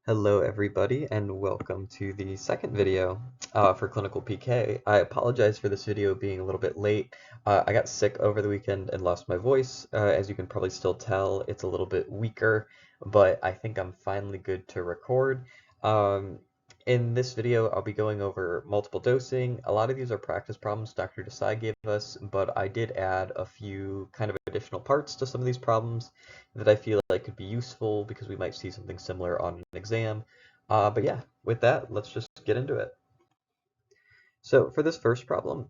Hello everybody and welcome to the second video for Clinical PK. I apologize for this video being a little bit late. I got sick over the weekend and lost my voice. As you can probably still tell, it's a little bit weaker, but I think I'm finally good to record. In this video, I'll be going over multiple dosing. A lot of these are practice problems Dr. Desai gave us, but I did add a few kind of additional parts to some of these problems that I feel like could be useful because we might see something similar on an exam. But yeah, with that, let's just get into it. So for this first problem,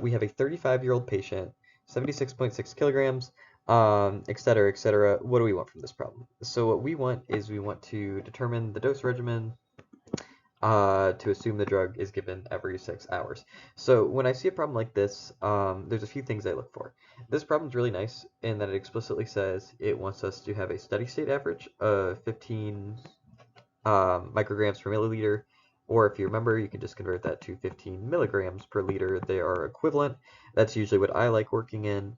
we have a 35-year-old patient, 76.6 kilograms, et cetera, et cetera. What do we want from this problem? So what we want is we want to determine the dose regimen to assume the drug is given every 6 hours. So when I see a problem like this, there's a few things I look for. This problem is really nice in that it explicitly says it wants us to have a steady state average of 15 micrograms per milliliter, or if you remember, you can just convert that to 15 milligrams per liter. They are equivalent. That's usually what I like working in.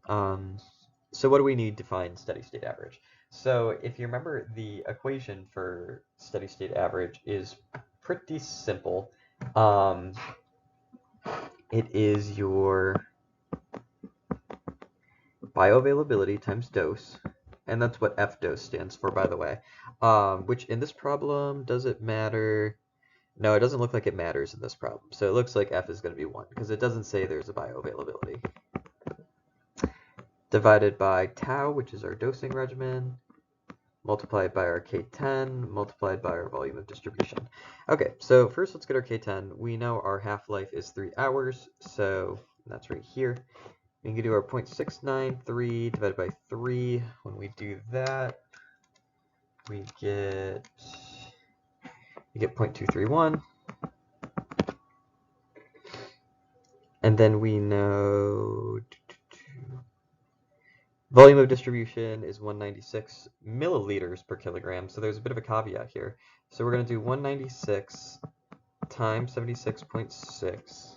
So what do we need to find steady state average? So if you remember, the equation for steady state average is pretty simple. It is your bioavailability times dose, and that's what F dose stands for, by the way. Which in this problem, does it matter? No, it doesn't look like it matters in this problem. So it looks like F is going to be 1 because it doesn't say there's a bioavailability. Divided by tau, which is our dosing regimen, multiplied by our K10, multiplied by our volume of distribution. Okay, so first let's get our K10. We know our half-life is 3 hours, so that's right here. We can do our 0.693 divided by 3. When we do that, we get 0.231. And then we know volume of distribution is 196 milliliters per kilogram, so there's a bit of a caveat here. So we're going to do 196 times 76.6.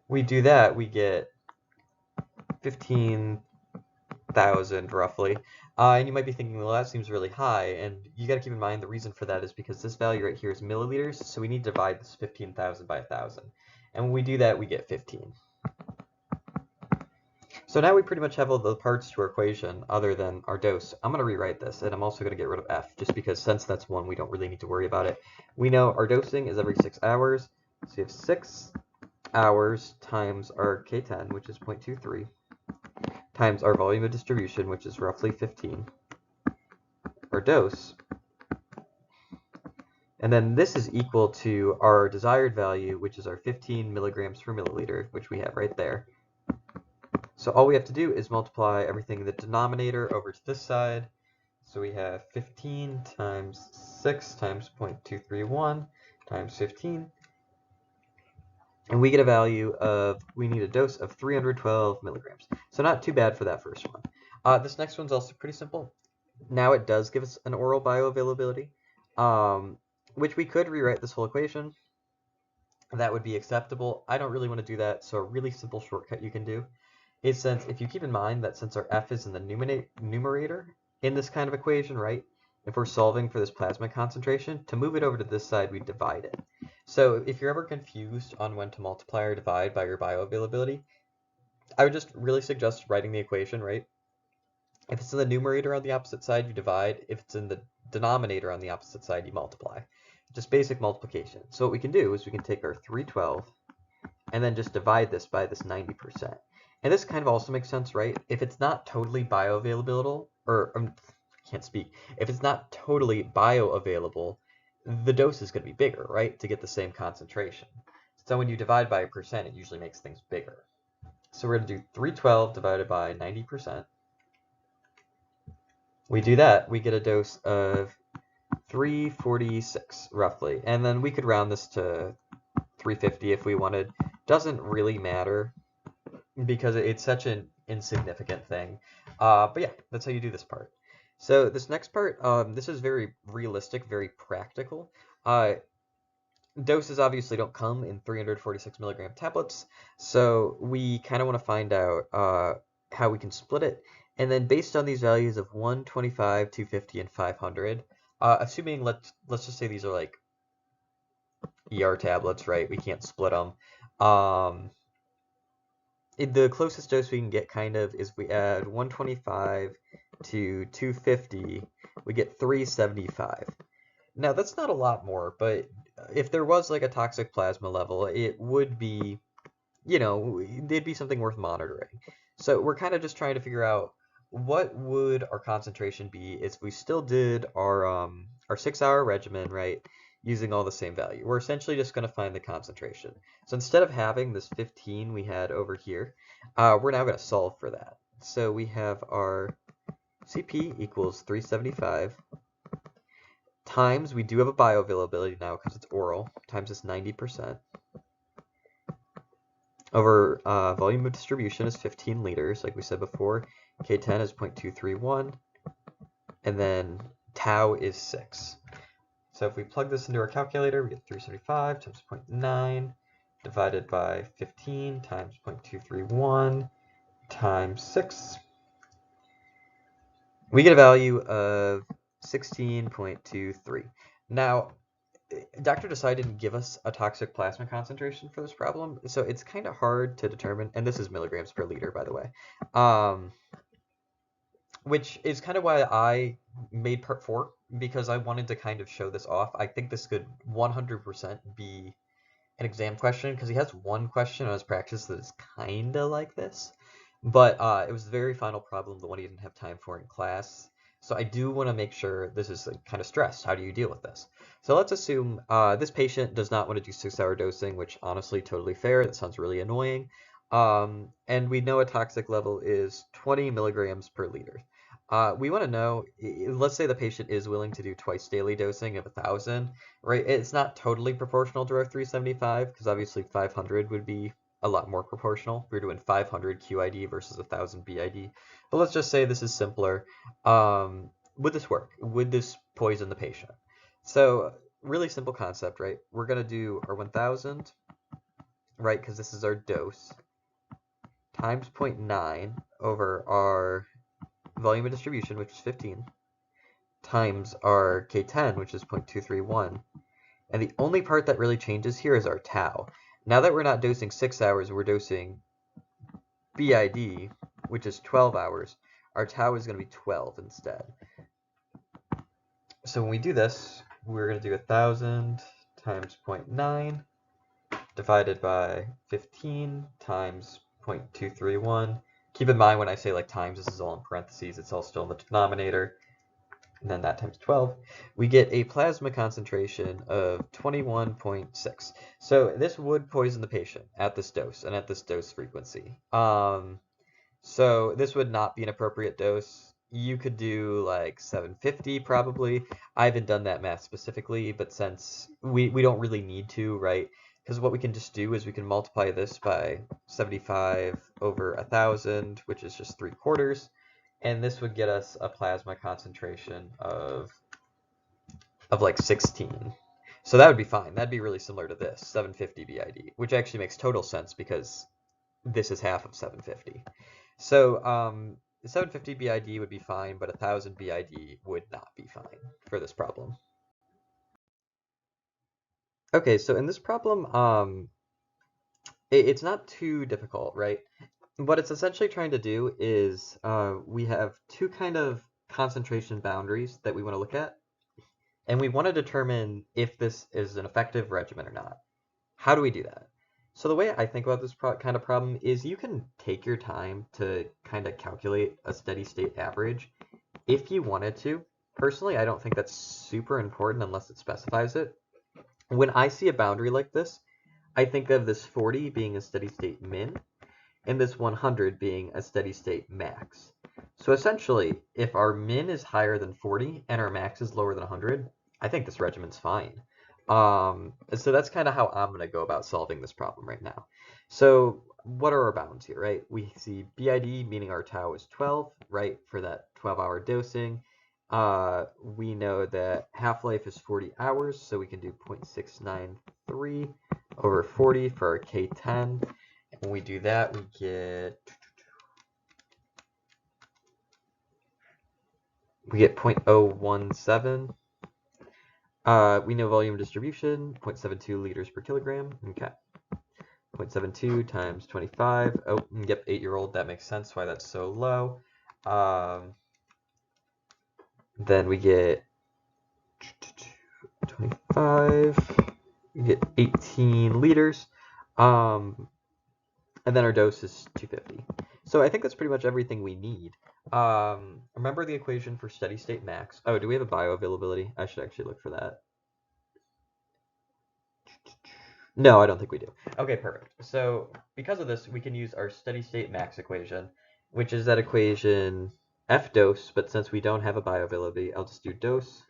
We do that, we get 15,000 roughly. And you might be thinking, well, that seems really high, and you got to keep in mind the reason for that is because this value right here is milliliters, so we need to divide this 15,000 by 1,000. And when we do that, we get 15. So now we pretty much have all the parts to our equation other than our dose. I'm going to rewrite this, and I'm also going to get rid of F, just because since that's 1, we don't really need to worry about it. We know our dosing is every 6 hours, so we have 6 hours times our K10, which is 0.23, times our volume of distribution, which is roughly 15, our dose, and then this is equal to our desired value, which is our 15 milligrams per milliliter, which we have right there. So all we have to do is multiply everything in the denominator over to this side. So we have 15 times 6 times 0.231 times 15. And we get a value of, we need a dose of 312 milligrams. So not too bad for that first one. This next one's also pretty simple. Now it does give us an oral bioavailability, which we could rewrite this whole equation. That would be acceptable. I don't really want to do that, so a really simple shortcut you can do is, since if you keep in mind that since our F is in the numerator in this kind of equation, right? If we're solving for this plasma concentration, to move it over to this side, we divide it. So if you're ever confused on when to multiply or divide by your bioavailability, I would just really suggest writing the equation, right? If it's in the numerator on the opposite side, you divide. If it's in the denominator on the opposite side, you multiply. Just basic multiplication. So what we can do is we can take our 312 and then just divide this by this 90%. And this kind of also makes sense, right? If it's not totally bioavailable, or I can't speak, if it's not totally bioavailable, the dose is going to be bigger, right? To get the same concentration. So when you divide by a percent, it usually makes things bigger. So we're going to do 312 divided by 90%. We do that, we get a dose of 346 roughly. And then we could round this to 350 if we wanted. Doesn't really matter because it's such an insignificant thing. But yeah, that's how you do this part. So this next part, this is very realistic, very practical. Doses obviously don't come in 346 milligram tablets, so we kind of want to find out how we can split it. And then based on these values of 1, 25, 250, and 500, assuming let's just say these are like ER tablets, right? We can't split them. The closest dose we can get kind of is we add 125 to 250, we get 375. Now that's not a lot more, but if there was like a toxic plasma level, it would be, it'd be something worth monitoring. So we're kind of just trying to figure out what would our concentration be if we still did our 6-hour regimen, right, using all the same value. We're essentially just going to find the concentration. So instead of having this 15 we had over here, we're now going to solve for that. So we have our CP equals 375 times, we do have a bioavailability now because it's oral, times this 90%. Over volume of distribution is 15 liters, like we said before. K10 is 0.231, and then tau is 6. So if we plug this into our calculator, we get 375 times 0.9 divided by 15 times 0.231 times 6. We get a value of 16.23. Now, Dr. Desai didn't give us a toxic plasma concentration for this problem, so it's kind of hard to determine, and this is milligrams per liter, by the way, which is kind of why I made part 4, because I wanted to kind of show this off. I think this could 100% be an exam question, because he has one question on his practice that is kind of like this, but it was the very final problem, the one he didn't have time for in class. So I do want to make sure this is like kind of stressed. How do you deal with this? So let's assume this patient does not want to do 6-hour dosing, which honestly totally fair. That sounds really annoying. And we know a toxic level is 20 milligrams per liter. We want to know, let's say the patient is willing to do twice daily dosing of 1,000, right? It's not totally proportional to our 375 because obviously 500 would be a lot more proportional. We're doing 500 QID versus 1,000 BID. But let's just say this is simpler. Would this work? Would this poison the patient? So really simple concept, right? We're going to do our 1,000, right, because this is our dose, times 0.9 over our volume of distribution, which is 15, times our K10, which is 0.231. And the only part that really changes here is our tau. Now that we're not dosing 6 hours, we're dosing BID, which is 12 hours. Our tau is going to be 12 instead. So when we do this, we're going to do 1,000 times 0.9 divided by 15 times 0.231. Keep in mind when I say like times, this is all in parentheses. It's all still in the denominator. And then that times 12, we get a plasma concentration of 21.6. So this would poison the patient at this dose and at this dose frequency. So this would not be an appropriate dose. You could do like 750 probably. I haven't done that math specifically, but since we don't really need to, right? Because what we can just do is we can multiply this by 75 over 1,000, which is just 3/4. And this would get us a plasma concentration of like 16. So that would be fine. That'd be really similar to this, 750 BID, which actually makes total sense because this is half of 750. So 750 BID would be fine, but 1,000 BID would not be fine for this problem. Okay, so in this problem, it's not too difficult, right? What it's essentially trying to do is we have two kind of concentration boundaries that we want to look at, and we want to determine if this is an effective regimen or not. How do we do that? So the way I think about this kind of problem is you can take your time to kind of calculate a steady state average if you wanted to. Personally, I don't think that's super important unless it specifies it. When I see a boundary like this, I think of this 40 being a steady state min, and this 100 being a steady state max. So essentially, if our min is higher than 40 and our max is lower than 100, I think this regimen's fine. So that's kind of how I'm going to go about solving this problem right now. So what are our bounds here, right? We see BID, meaning our tau is 12, right, for that 12-hour dosing. We know that half-life is 40 hours, so we can do 0.693 over 40 for our K10. When we do that, we get we get 0.017. We know volume distribution, 0.72 liters per kilogram. Okay. 0.72 times 25. Oh, yep, 8-year-old. That makes sense why that's so low. Then we get 25. We get 18 liters. And then our dose is 250. So I think that's pretty much everything we need. Remember the equation for steady state max. Oh, do we have a bioavailability? I should actually look for that. No, I don't think we do. Okay, perfect. So because of this, we can use our steady state max equation, which is that equation F dose, but since we don't have a bioavailability, I'll just do dose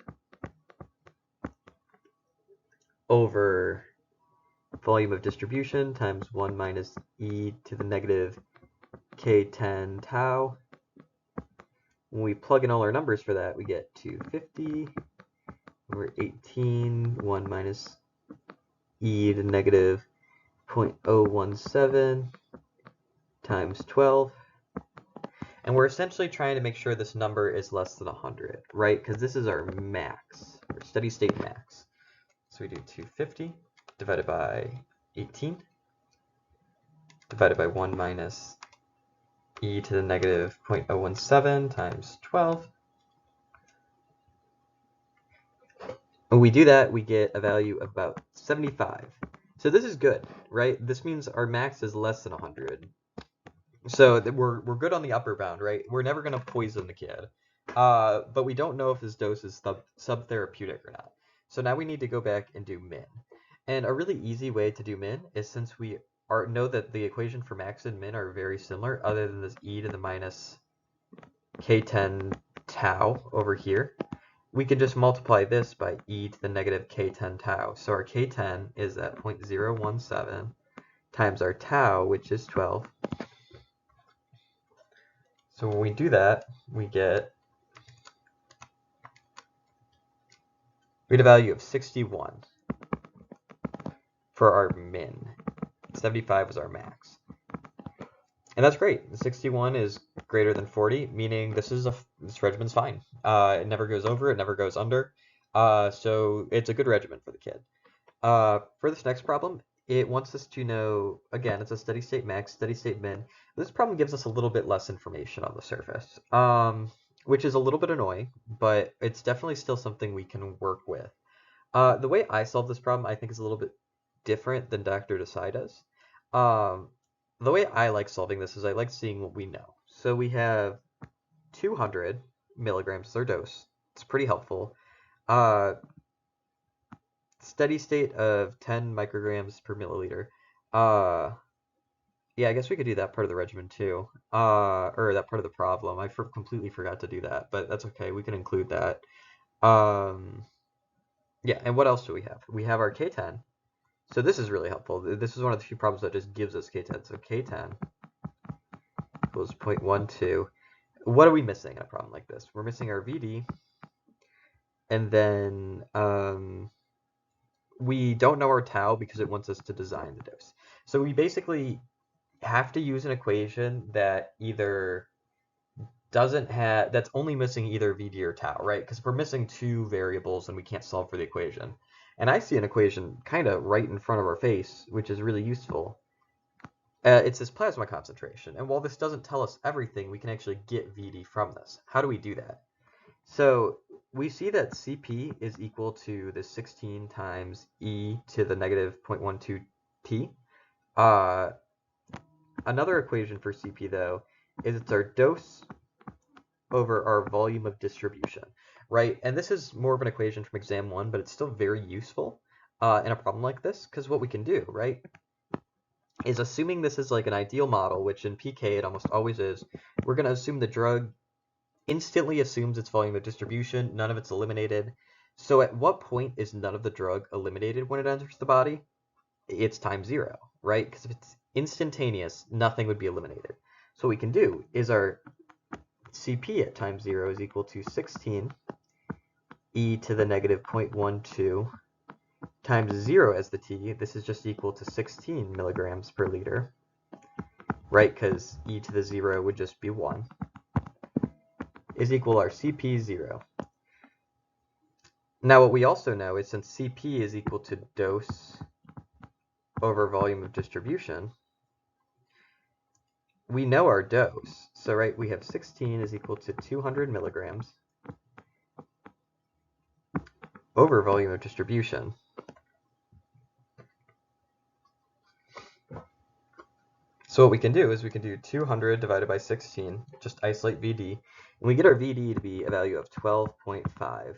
over volume of distribution times 1 minus e to the negative k10 tau. When we plug in all our numbers for that, we get 250 over 18, 1 minus e to the negative 0.017 times 12. And we're essentially trying to make sure this number is less than 100, right? Because this is our max, our steady state max. So we do 250 divided by 18 divided by 1 minus e to the negative 0.017 times 12. When we do that, we get a value of about 75. So this is good, right? This means our max is less than 100. So we're good on the upper bound, right? We're never going to poison the kid. But we don't know if his dose is subtherapeutic or not. So now we need to go back and do min. And a really easy way to do min is, since we know that the equation for max and min are very similar, other than this e to the minus k10 tau over here, we can just multiply this by e to the negative k10 tau. So our k10 is at 0.017 times our tau, which is 12. So when we do that, we get a value of 61 for our min. 75 was our max. And that's great. 61 is greater than 40, meaning this regimen's fine. It never goes over, it never goes under. So it's a good regimen for the kid. For this next problem, it wants us to know, again, it's a steady state max, steady state min. This problem gives us a little bit less information on the surface, which is a little bit annoying, but it's definitely still something we can work with. The way I solve this problem, I think, is a little bit different than Dr. Desai does. The way I like solving this is I like seeing what we know. So we have 200 milligrams as our dose. It's pretty helpful. Steady state of 10 micrograms per milliliter. Yeah, I guess we could do that part of the regimen too, or that part of the problem. I completely forgot to do that, but that's okay. We can include that. Yeah, and what else do we have? We have our K10. So this is really helpful. This is one of the few problems that just gives us K10. So K10 equals 0.12. What are we missing in a problem like this? We're missing our VD, and then we don't know our tau because it wants us to design the dose. So we basically have to use an equation that either that's only missing either VD or tau, right? Because we're missing two variables and we can't solve for the equation. And I see an equation kind of right in front of our face, which is really useful. It's this plasma concentration. And while this doesn't tell us everything, we can actually get VD from this. How do we do that? So we see that Cp is equal to the 16 times e to the negative 0.12 t. Another equation for Cp, though, is it's our dose over our volume of distribution, right? And this is more of an equation from exam 1, but it's still very useful in a problem like this, because what we can do, right, is, assuming this is like an ideal model, which in PK it almost always is, we're going to assume the drug instantly assumes its volume of distribution, none of it's eliminated. So at what point is none of the drug eliminated when it enters the body? It's time 0, right? Because if it's instantaneous, nothing would be eliminated. So what we can do is our Cp at time 0 is equal to 16 e to the negative 0.12 times 0 as the t. This is just equal to 16 milligrams per liter, right? Because e to the 0 would just be 1. is equal to our CP0. Now what we also know is since Cp is equal to dose over volume of distribution, we know our dose. So right, we have 16 is equal to 200 milligrams over volume of distribution. So what we can do is we can do 200 divided by 16, just isolate VD, and we get our VD to be a value of 12.5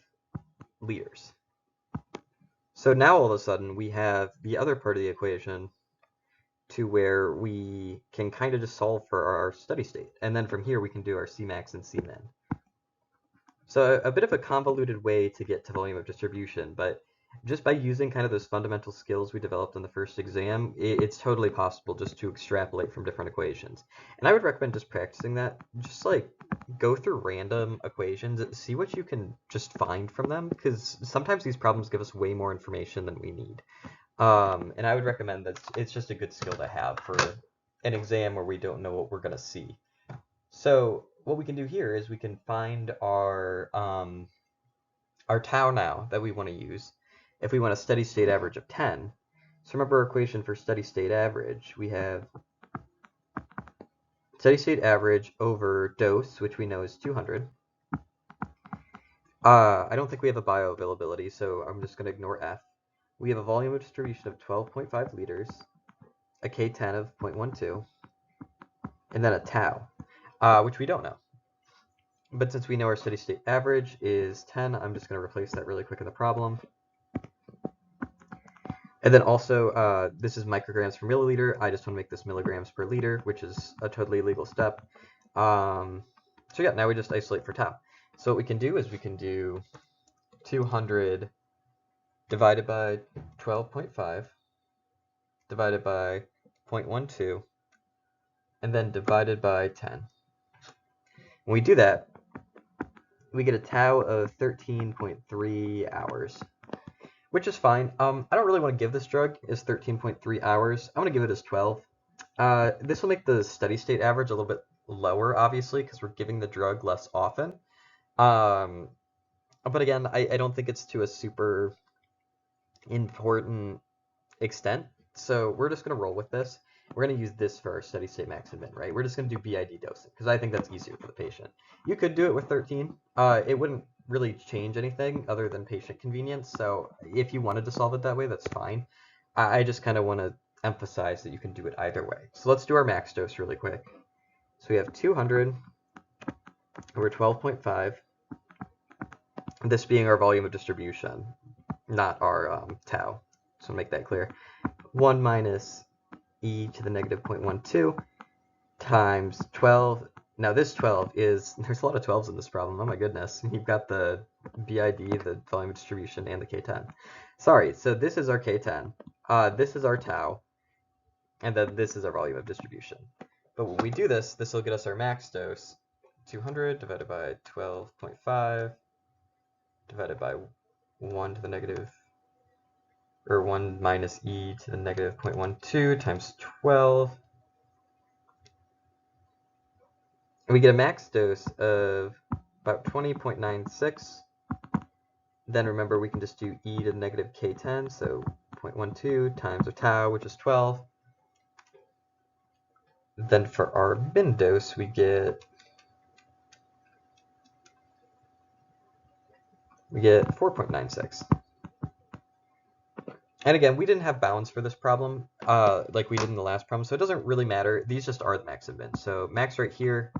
liters. So now all of a sudden we have the other part of the equation to where we can kind of just solve for our steady state. And then from here we can do our Cmax and Cmin. So a bit of a convoluted way to get to volume of distribution, but just by using kind of those fundamental skills we developed in the first exam, it's totally possible just to extrapolate from different equations. And I would recommend just practicing that. Just like go through random equations, see what you can just find from them, because sometimes these problems give us way more information than we need. And I would recommend that it's just a good skill to have for an exam where we don't know what we're going to see. So what we can do here is we can find our tau now that we want to use if we want a steady state average of 10. So remember our equation for steady state average. We have steady state average over dose, which we know is 200. I don't think we have a bioavailability, so I'm just going to ignore F. We have a volume of distribution of 12.5 liters, a K10 of 0.12, and then a tau, which we don't know. But since we know our steady state average is 10, I'm just going to replace that really quick in the problem. And then also, this is micrograms per milliliter. I just want to make this milligrams per liter, which is a totally legal step. So yeah, now we just isolate for tau. So what we can do is we can do 200 divided by 12.5 divided by 0.12 and then divided by 10. When we do that, we get a tau of 13.3 hours, which is fine. I don't really want to give this drug as 13.3 hours. I want to give it as 12. This will make the steady state average a little bit lower, obviously, because we're giving the drug less often. But again, I don't think it's to a super important extent, so we're just going to roll with this. We're going to use this for our steady state max and min, right? We're just going to do BID dosing because I think that's easier for the patient. You could do it with 13. It wouldn't really change anything other than patient convenience, so if you wanted to solve it that way, that's fine. I just kind of want to emphasize that you can do it either way. So let's do our max dose really quick. So we have 200 over 12.5, this being our volume of distribution, not our tau. So make that clear. 1 minus e to the negative 0.12 times 12. Now this 12 is, there's a lot of 12s in this problem. Oh my goodness. You've got the BID, the volume of distribution, and the K10. Sorry, so this is our K10. This is our tau. And then this is our volume of distribution. But when we do this, this will get us our max dose. 200 divided by 12.5 divided by 1 to the negative, or 1 minus e to the negative 0.12 times 12. And we get a max dose of about 20.96. Then remember, we can just do e to the negative k10, so 0.12 times our tau, which is 12. Then for our min dose, we get 4.96. And again, we didn't have bounds for this problem like we did in the last problem, so it doesn't really matter. These just are the max and min. So max right here,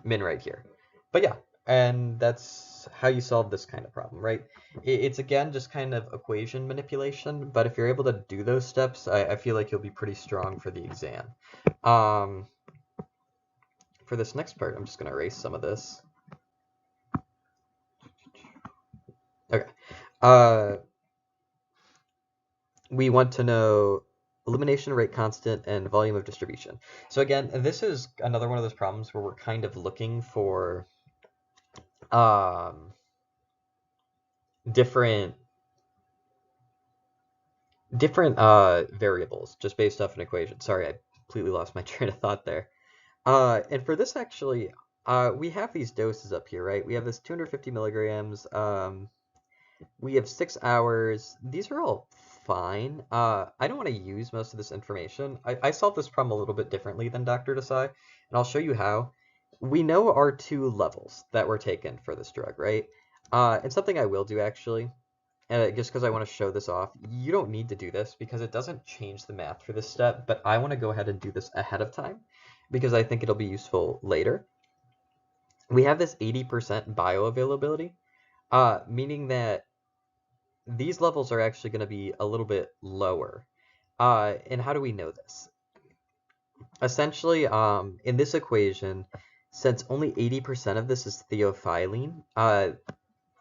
min right here. But yeah, and that's how you solve this kind of problem, right? It's again just kind of equation manipulation, but if you're able to do those steps, I feel like you'll be pretty strong for the exam. For this next part, I'm just going to erase some of this. Okay. We want to know elimination rate constant and volume of distribution. So again, this is another one of those problems where we're kind of looking for different variables just based off an equation. Sorry, I completely lost my train of thought there. And for this, actually, we have these doses up here, right? We have this 250 milligrams. We have 6 hours. These are all fine. I don't want to use most of this information. I solved this problem a little bit differently than Dr. Desai, and I'll show you how. We know our 2 levels that were taken for this drug, right? And something I will do actually, just because I want to show this off, you don't need to do this because it doesn't change the math for this step, but I want to go ahead and do this ahead of time because I think it'll be useful later. We have this 80% bioavailability, meaning that these levels are actually going to be a little bit lower. And how do we know this? Essentially, in this equation, since only 80% of this is theophylline,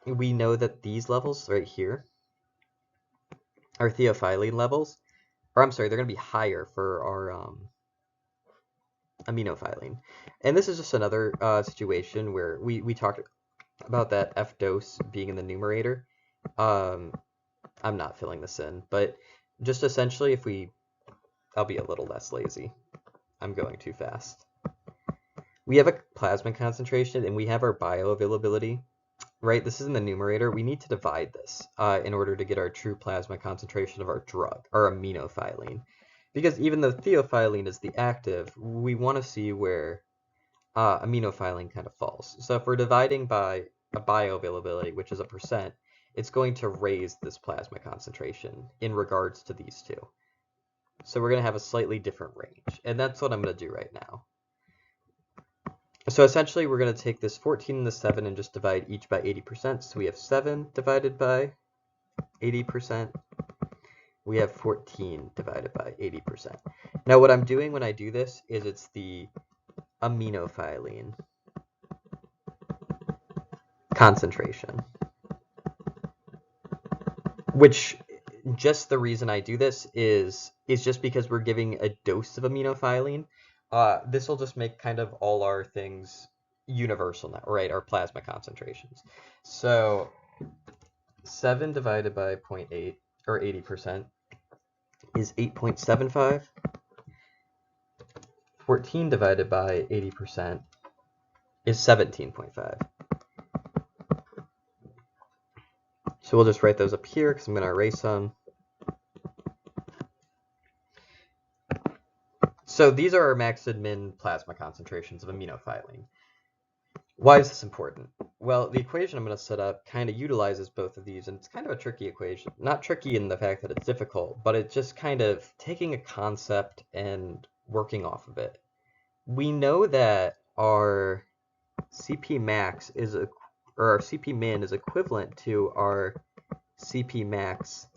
we know that these levels right here are theophylline levels, or I'm sorry, they're going to be higher for our aminophylline. And this is just another situation where we talked about that F dose being in the numerator. I'm not filling this in, but just essentially if I'll be a little less lazy. I'm going too fast. We have a plasma concentration and we have our bioavailability, right? This is in the numerator. We need to divide this in order to get our true plasma concentration of our drug, our aminophylline. Because even though theophylline is the active, we want to see where aminophylline kind of falls. So if we're dividing by a bioavailability, which is a percent, it's going to raise this plasma concentration in regards to these two. So we're going to have a slightly different range, and that's what I'm going to do right now. So essentially we're going to take this 14 and the 7 and just divide each by 80%. So we have 7 divided by 80%. We have 14 divided by 80%. Now what I'm doing when I do this is it's the aminophylline concentration, which just the reason I do this is just because we're giving a dose of aminophylline. This will just make kind of all our things universal now, right? Our plasma concentrations. So 7 divided by 0.8 or 80% is 8.75. 14 divided by 80% is 17.5. So we'll just write those up here because I'm going to erase them. So these are our max and min plasma concentrations of aminophylline. Why is this important? Well, the equation I'm going to set up kind of utilizes both of these, and it's kind of a tricky equation. Not tricky in the fact that it's difficult, but it's just kind of taking a concept and working off of it. We know that our CP max is or our CP min is equivalent to our CP max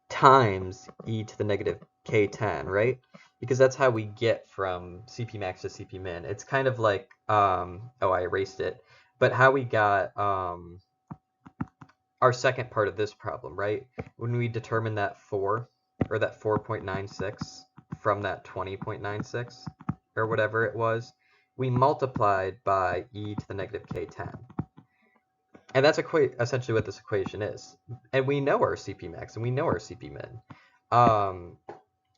times e to the negative k10, right? Because that's how we get from CP max to CP min. It's kind of like, oh, I erased it, but how we got our second part of this problem, right? When we determine that 4, or that 4.96 from that 20.96, or whatever it was, we multiplied by e to the negative k10. And that's essentially what this equation is. And we know our CP max, and we know our CP min.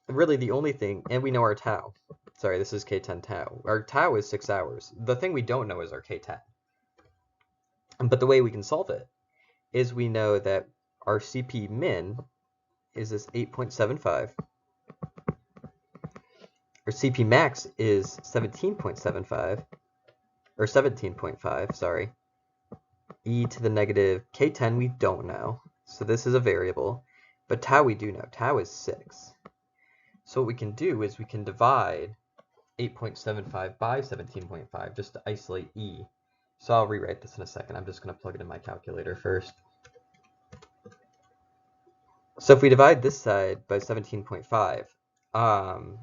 Really the only thing, and we know our tau. Sorry, this is K10 tau. Our tau is 6 hours. The thing we don't know is our K10. But the way we can solve it is we know that our CP min is this 8.75. Our CP max is 17.75, or 17.5, sorry. E to the negative K10 we don't know, so this is a variable. But tau we do know. Tau is 6. So what we can do is we can divide 8.75 by 17.5 just to isolate E. So I'll rewrite this in a second. I'm just going to plug it in my calculator first. So if we divide this side by 17.5,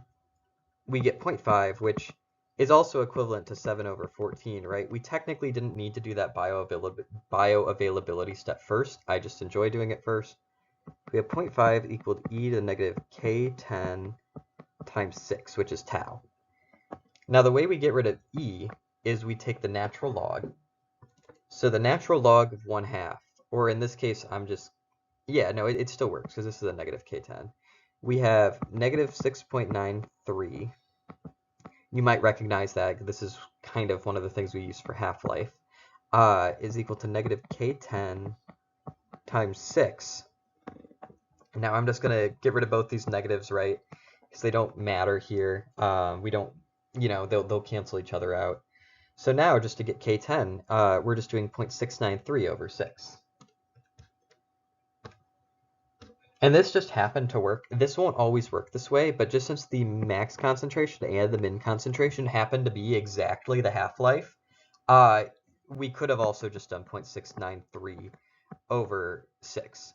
we get 0.5, which is also equivalent to 7 over 14, right? We technically didn't need to do that bioavailability step first. I just enjoy doing it first. We have 0.5 equal to e to the negative k10 times 6, which is tau. Now the way we get rid of e is we take the natural log. So the natural log of 1/2, or in this case, yeah, no, it still works because this is a negative k10. We have negative 6.93. You might recognize that. This is kind of one of the things we use for half-life, is equal to negative K10 times 6. Now I'm just going to get rid of both these negatives, right? Because they don't matter here. We don't, they'll cancel each other out. So now just to get K10, we're just doing 0.693 over 6. And this just happened to work. This won't always work this way, but just since the max concentration and the min concentration happen to be exactly the half-life, we could have also just done 0.693 over 6.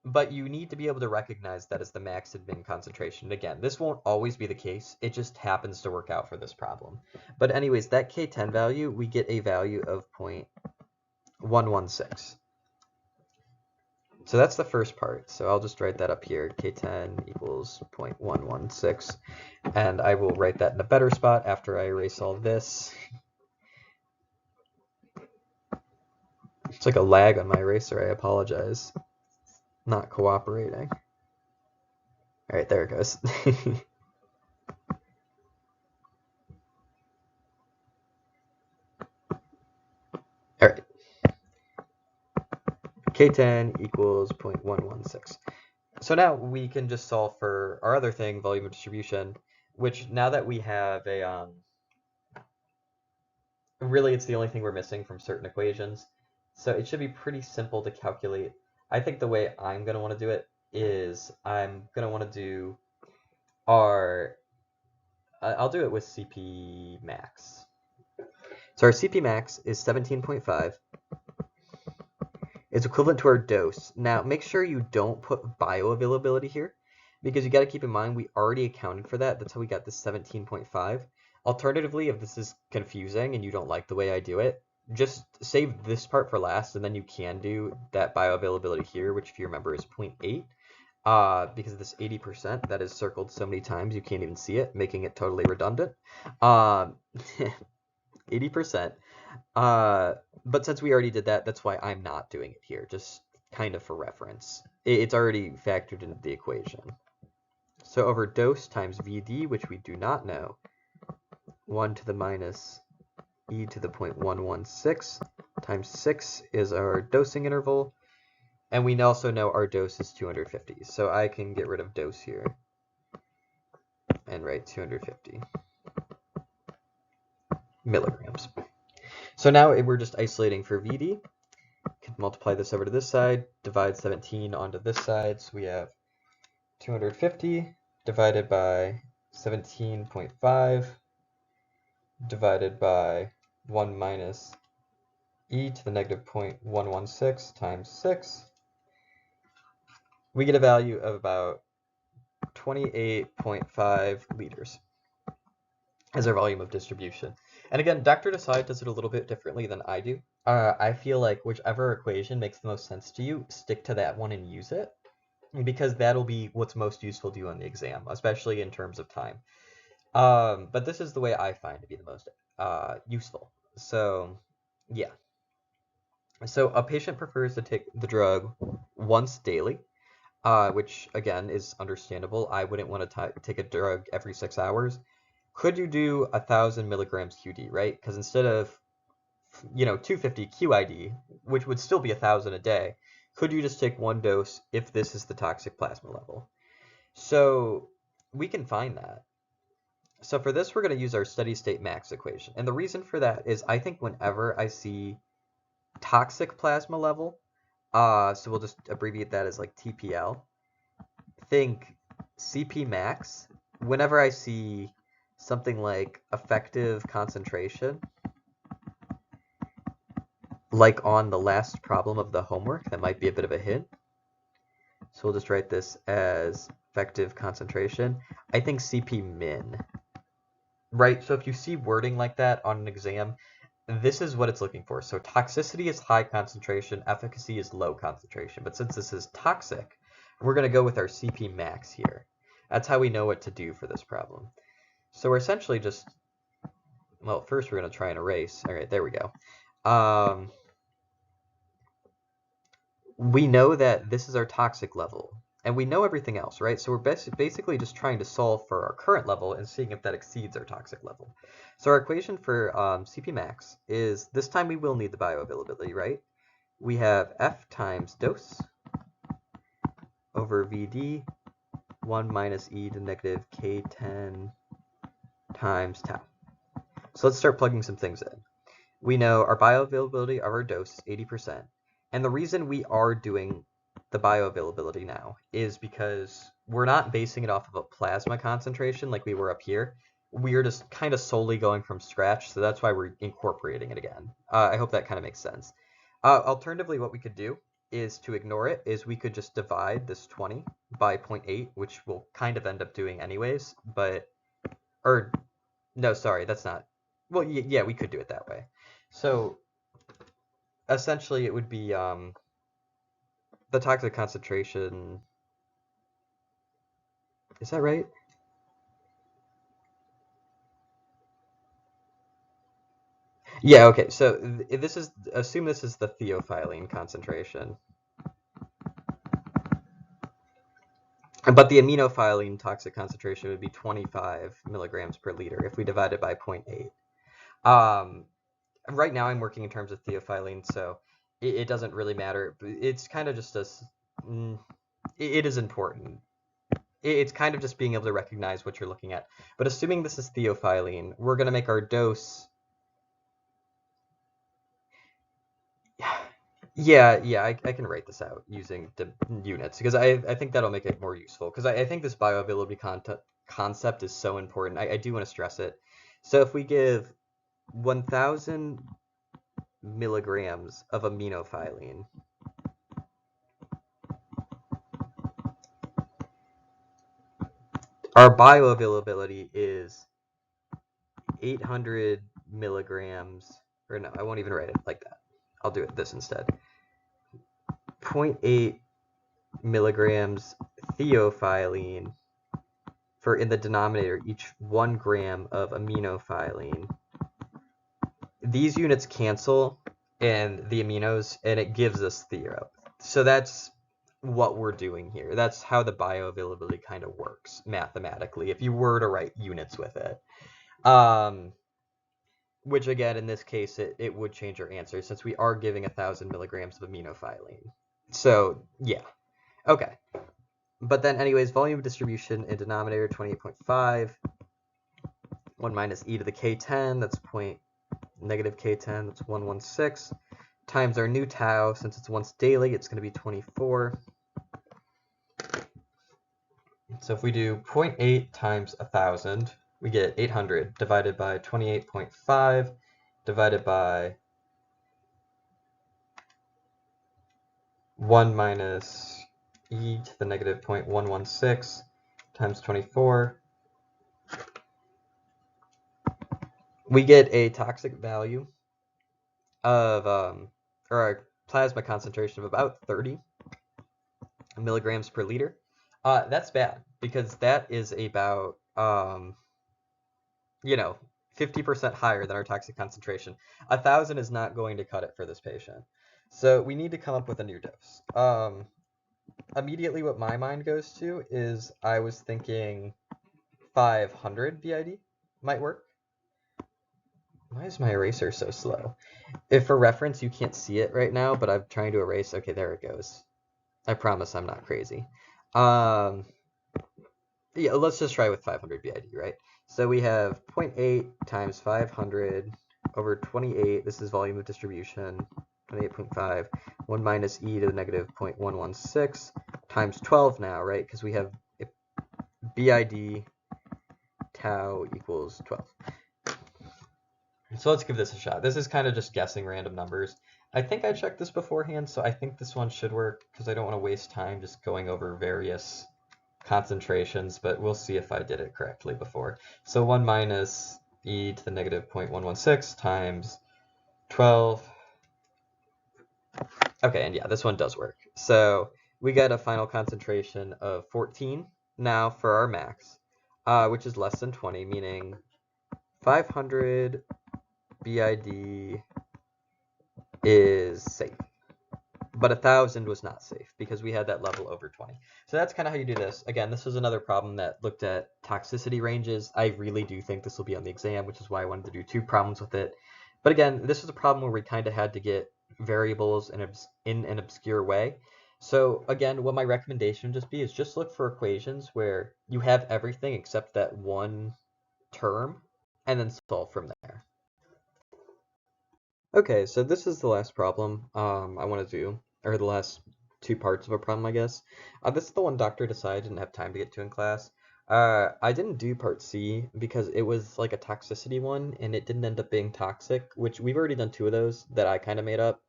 But you need to be able to recognize that as the max and min concentration. Again, this won't always be the case. It just happens to work out for this problem. But anyways, that K10 value, we get a value of 0.116. So that's the first part. So I'll just write that up here. K10 equals 0.116. And I will write that in a better spot after I erase all this. It's like a lag on my eraser. I apologize. Not cooperating. All right, there it goes. All right. K10 equals 0.116. So now we can just solve for our other thing, volume of distribution, which now that we have a, really it's the only thing we're missing from certain equations. So it should be pretty simple to calculate. I think the way I'm going to want to do it is I'm going to want to do I'll do it with CP max. So our CP max is 17.5. It's equivalent to our dose. Now, make sure you don't put bioavailability here because you got to keep in mind we already accounted for that. That's how we got this 17.5. Alternatively, if this is confusing and you don't like the way I do it, just save this part for last and then you can do that bioavailability here, which if you remember is 0.8. Because of this 80% that is circled so many times you can't even see it, making it totally redundant. 80%. But since we already did that, that's why I'm not doing it here, just kind of for reference. It's already factored into the equation. So over dose times VD, which we do not know, 1 to the minus e to the 0.116 times 6 is our dosing interval. And we also know our dose is 250. So I can get rid of dose here and write 250 milligrams. So now we're just isolating for VD. Can multiply this over to this side, divide 17 onto this side. So we have 250 divided by 17.5 divided by 1 minus e to the negative 0.116 times 6. We get a value of about 28.5 liters as our volume of distribution. And again, Dr. Desai does it a little bit differently than I do. I feel like whichever equation makes the most sense to you, stick to that one and use it, because that'll be what's most useful to you on the exam, especially in terms of time. But this is the way I find to be the most useful. So, yeah. So a patient prefers to take the drug once daily, which again is understandable. I wouldn't want to take a drug every 6 hours. Could you do 1,000 milligrams QD, right? Because instead of 250 QID, which would still be 1,000 a day, could you just take one dose if this is the toxic plasma level? So we can find that. So for this, we're going to use our steady state max equation. And the reason for that is I think whenever I see toxic plasma level, so we'll just abbreviate that as like TPL, think CP max. Whenever I see something like effective concentration, like on the last problem of the homework, that might be a bit of a hint. So we'll just write this as effective concentration. I think CP min, right? So if you see wording like that on an exam, this is what it's looking for. So toxicity is high concentration, efficacy is low concentration. But since this is toxic, we're going to go with our CP max here. That's how we know what to do for this problem. So we're essentially just, well, first we're going to try and erase. All right, there we go. We know that this is our toxic level, and we know everything else, right? So we're basically just trying to solve for our current level and seeing if that exceeds our toxic level. So our equation for CP max is, this time we will need the bioavailability, right? We have F times dose over VD, 1 minus e to negative K10 times tau. So let's start plugging some things in. We know our bioavailability of our dose is 80%. And the reason we are doing the bioavailability now is because we're not basing it off of a plasma concentration like we were up here. We're just kind of solely going from scratch, so that's why we're incorporating it again. I hope that kind of makes sense. Alternatively, what we could do is to ignore it, is we could just divide this 20 by 0.8, which we'll kind of end up doing anyways, but, or, no, sorry, that's not, well, yeah, we could do it that way. So essentially it would be the toxic concentration, is that right? Yeah, okay, so this is, assume this is the theophylline concentration. But the aminophylline toxic concentration would be 25 milligrams per liter if we divide it by 0.8. Right now I'm working in terms of theophylline, so it doesn't really matter. It's kind of just it is important. It's kind of just being able to recognize what you're looking at. But assuming this is theophylline, we're going to make our dose. Yeah, I can write this out using the units, because I think that'll make it more useful, because I think this bioavailability concept is so important. I do want to stress it. So if we give 1,000 milligrams of aminophylline, our bioavailability is 800 milligrams, or no, I won't even write it like that. I'll do it this instead. 0.8 milligrams theophylline for, in the denominator, each 1 gram of aminophylline. These units cancel and the aminos, and it gives us theo. So that's what we're doing here. That's how the bioavailability kind of works mathematically, if you were to write units with it. Which again, in this case, it would change our answer, since we are giving 1,000 milligrams of aminophylline. So yeah, okay. But then anyways, volume distribution in denominator 28.5, 1 minus e to the K10, that's negative K10, that's 116, times our new tau, since it's once daily, it's going to be 24. So if we do 0.8 times 1,000, we get 800 divided by 28.5 divided by 1 minus e to the negative 0.116 times 24. We get a toxic value of, or a plasma concentration of about 30 milligrams per liter. That's bad, because that is about, 50% higher than our toxic concentration. 1,000 is not going to cut it for this patient. So we need to come up with a new dose. Immediately what my mind goes to is, I was thinking 500 BID might work. Why is my eraser so slow? If for reference, you can't see it right now, but I'm trying to erase. Okay, there it goes. I promise I'm not crazy. Yeah, let's just try with 500 BID, right? So we have 0.8 times 500 over 28. This is volume of distribution, 28.5. 1 minus e to the negative 0.116 times 12 now, right? Because we have BID tau equals 12. So let's give this a shot. This is kind of just guessing random numbers. I think I checked this beforehand, so I think this one should work, because I don't want to waste time just going over various concentrations, but we'll see if I did it correctly before. So 1 minus e to the negative 0.116 times 12. Okay, and yeah, this one does work. So we get a final concentration of 14 now for our max, which is less than 20, meaning 500 BID is safe. but 1,000 was not safe because we had that level over 20. So that's kind of how you do this. Again, this was another problem that looked at toxicity ranges. I really do think this will be on the exam, which is why I wanted to do 2 problems with it. But again, this was a problem where we kind of had to get variables in an obscure way. So again, what my recommendation would just be is just look for equations where you have everything except that one term and then solve from there. Okay, so this is the last problem I want to do, or the last 2 parts of a problem, I guess. This is the one Dr. Desai didn't have time to get to in class. I didn't do part C because it was like a toxicity one, and it didn't end up being toxic, which we've already done 2 of those that I kind of made up.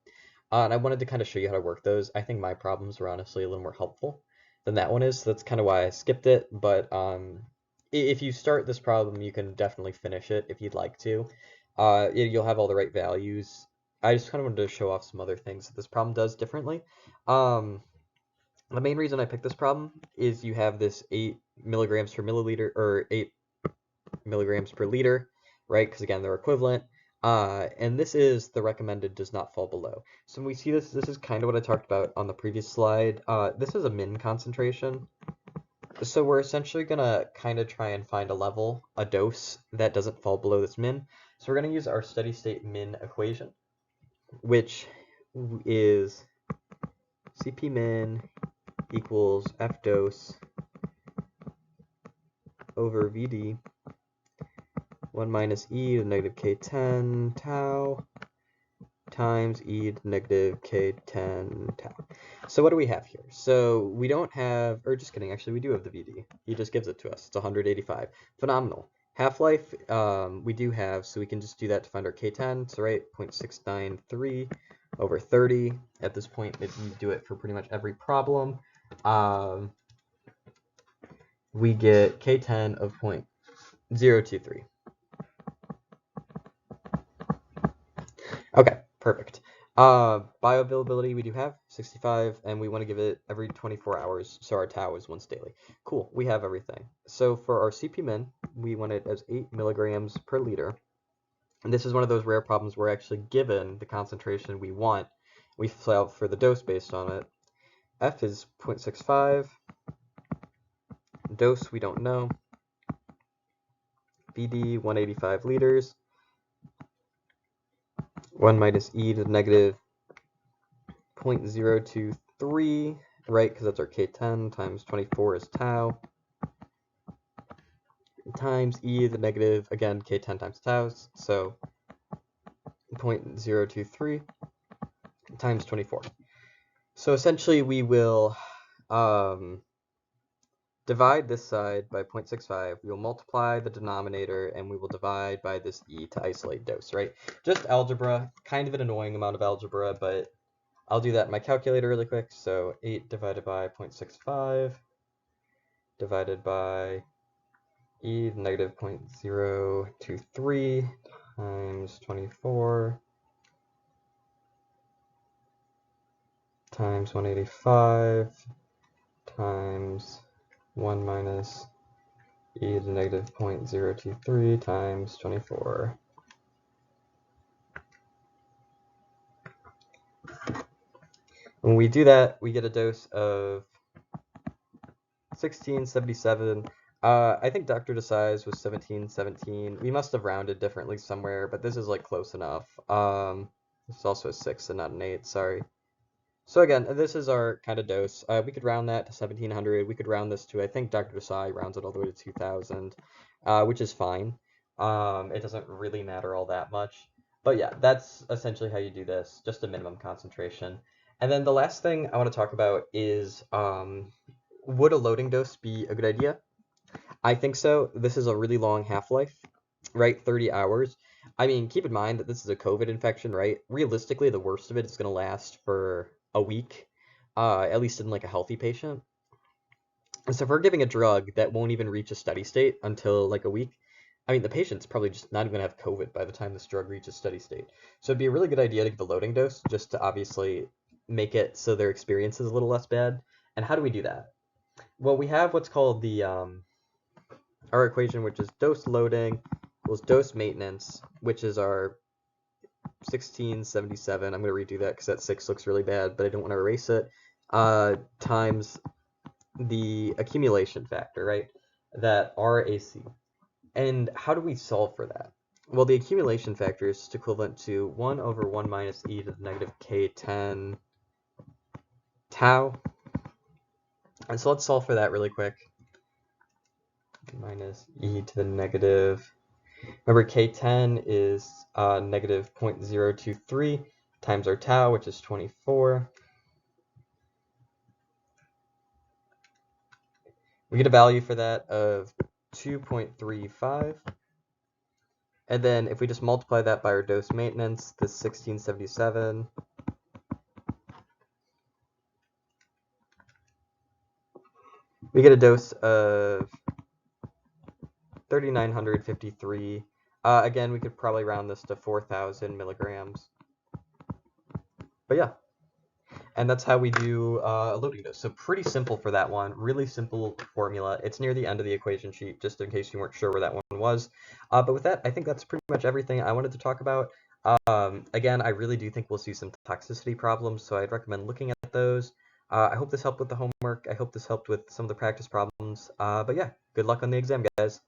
And I wanted to kind of show you how to work those. I think my problems were honestly a little more helpful than that one is, so that's kind of why I skipped it. But if you start this problem, you can definitely finish it if you'd like to. You'll have all the right values. I just kind of wanted to show off some other things that this problem does differently. Um, the main reason I picked this problem is you have this 8 milligrams per milliliter, or 8 milligrams per liter, right? Because again, they're equivalent. And this is the recommended does not fall below. So when we see this, this is kind of what I talked about on the previous slide. This is a min concentration. So we're essentially going to kind of try and find a level, a dose that doesn't fall below this min. So we're going to use our steady state min equation, which is Cp min equals F dose over Vd 1 minus e to the negative k10 tau times e to the negative k10 tau. So what do we have here? So we don't have, or just kidding, actually we do have the Vd. He just gives it to us. It's 185. Phenomenal. Half-life we do have, so we can just do that to find our k10. So right, 0.693 over 30. At this point, you do it for pretty much every problem. We get k10 of 0.023. Okay, perfect. Bioavailability we do have 65, and we want to give it every 24 hours, so our tau is once daily. Cool, we have everything. So for our Cp min, we want it as 8 milligrams per liter. And this is one of those rare problems where actually given the concentration we want, we solve for the dose based on it. F is 0.65. Dose we don't know. Vd 185 liters. 1 minus e to the negative 0.023, right, because that's our k10 times 24 is tau, times e to the negative, again, k10 times tau, so 0.023 times 24. So essentially we will divide this side by 0.65, we will multiply the denominator, and we will divide by this e to isolate dose, right? Just algebra, kind of an annoying amount of algebra, but I'll do that in my calculator really quick. So 8 divided by 0.65 divided by e to the negative 0.023 times 24 times 185 times 1 minus e to the negative 0.023 times 24. When we do that, we get a dose of 1677. I think Dr. Desai's was 1717. We must have rounded differently somewhere, but this is like close enough. This is also a 6 and not an 8, sorry. So again, this is our kind of dose. We could round that to 1700. We could round this to, I think Dr. Desai rounds it all the way to 2000, which is fine. It doesn't really matter all that much. But yeah, that's essentially how you do this, just a minimum concentration. And then the last thing I want to talk about is would a loading dose be a good idea? I think so. This is a really long half-life, right? 30 hours. I mean, keep in mind that this is a COVID infection, right? Realistically, the worst of it is going to last for a week, at least in like a healthy patient. So if we're giving a drug that won't even reach a steady state until like a week, I mean, the patient's probably just not even going to have COVID by the time this drug reaches steady state. So it'd be a really good idea to give the loading dose just to obviously make it so their experience is a little less bad. And how do we do that? Well, we have what's called the our equation, which is dose loading equals dose maintenance, which is our 1677, I'm going to redo that because that 6 looks really bad, but I don't want to erase it, times the accumulation factor, right? That RAC. And how do we solve for that? Well, the accumulation factor is just equivalent to 1 over 1 minus e to the negative k10 tau. And so let's solve for that really quick. Minus e to the negative, remember k10 is negative 0.023 times our tau, which is 24. We get a value for that of 2.35. And then if we just multiply that by our dose maintenance, this 1677, we get a dose of 3,953. Again, we could probably round this to 4,000 milligrams. But yeah, and that's how we do a loading dose. So pretty simple for that one. Really simple formula. It's near the end of the equation sheet, just in case you weren't sure where that one was. But with that, I think that's pretty much everything I wanted to talk about. Again, I really do think we'll see some toxicity problems, so I'd recommend looking at those. I hope this helped with the homework. I hope this helped with some of the practice problems. But yeah, good luck on the exam, guys.